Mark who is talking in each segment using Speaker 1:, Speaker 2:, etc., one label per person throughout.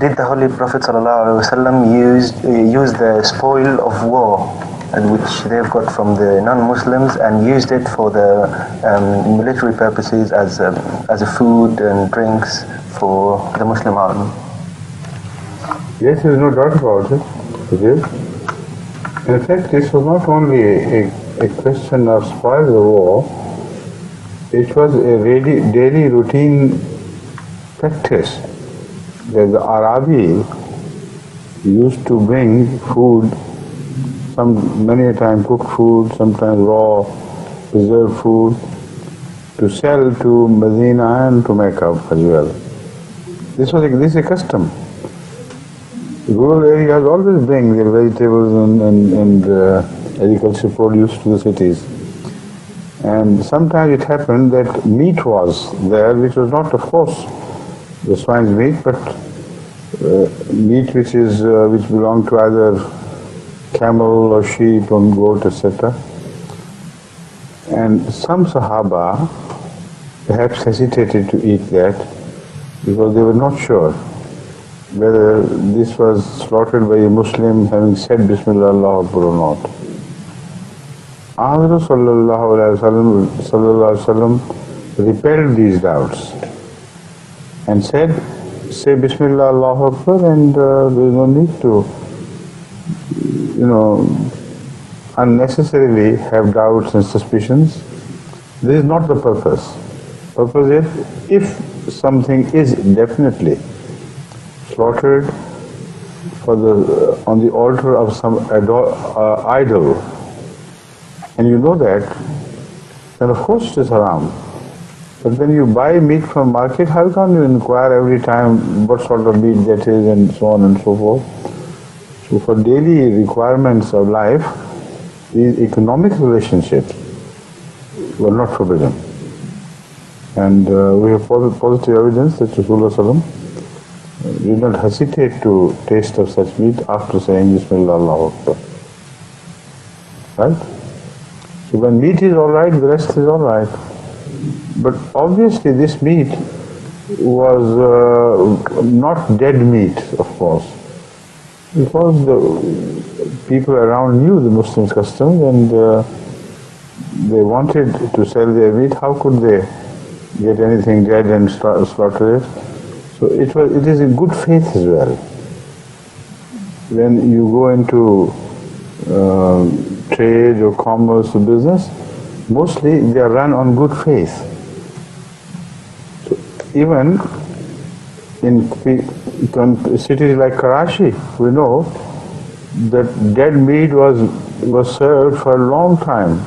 Speaker 1: Did the Holy Prophet ﷺ use the spoil of war which they've got from the non-Muslims and used it for the military purposes as a food and drinks for the Muslim army?
Speaker 2: Yes, there is no doubt about it. It is. In fact, this was not only a question of spoil the war, it was a daily routine practice that the Arabi used to bring food, many a time cooked food, sometimes raw, preserved food, to sell to Medina and to Mecca as well. This is a custom. Rural areas always bring their vegetables and agricultural produce to the cities. And sometimes it happened that meat was there, which was not, of course, the swine's meat, but meat which belonged to either camel or sheep or goat, etc. And some Sahaba perhaps hesitated to eat that because they were not sure whether this was slaughtered by a Muslim having said Bismillah Allahu Akbar or not. Ahmad sallallahu alaihi wasallam repelled these doubts and said, say Bismillah Allahu Akbar, and there is no need to, unnecessarily have doubts and suspicions. This is not the purpose. Purpose is, if something is definitely slaughtered on the altar of some idol, and you know that, then of course it is haram. But when you buy meat from market, how can you inquire every time what sort of meat that is and so on and so forth? So for daily requirements of life, these economic relationships were not forbidden. And we have positive evidence that Rasulullah did not hesitate to taste of such meat after saying Bismillah Allahu Akbar. Right? So when meat is alright, the rest is alright. But obviously this meat was not dead meat, of course, because the people around knew the Muslims' customs and they wanted to sell their meat. How could they get anything dead and slaughter it? So it is in good faith as well. When you go into trade or commerce or business, mostly they are run on good faith. So even in cities like Karachi, we know that dead meat was served for a long time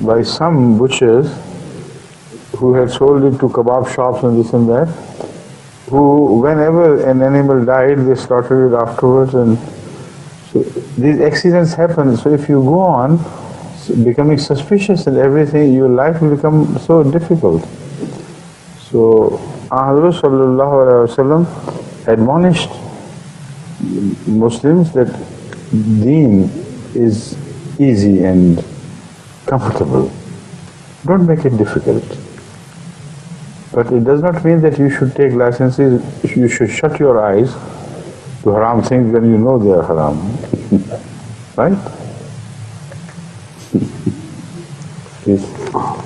Speaker 2: by some butchers who had sold it to kebab shops and this and that, who, whenever an animal died, they slaughtered it afterwards, and so these accidents happen. So if you go on becoming suspicious and everything, your life will become so difficult. So Ahmad sallallahu alaihi wasallam admonished Muslims that deen is easy and comfortable. Don't make it difficult. But it does not mean that you should take licenses. You should shut your eyes to haram things when you know they are haram. Right? Please.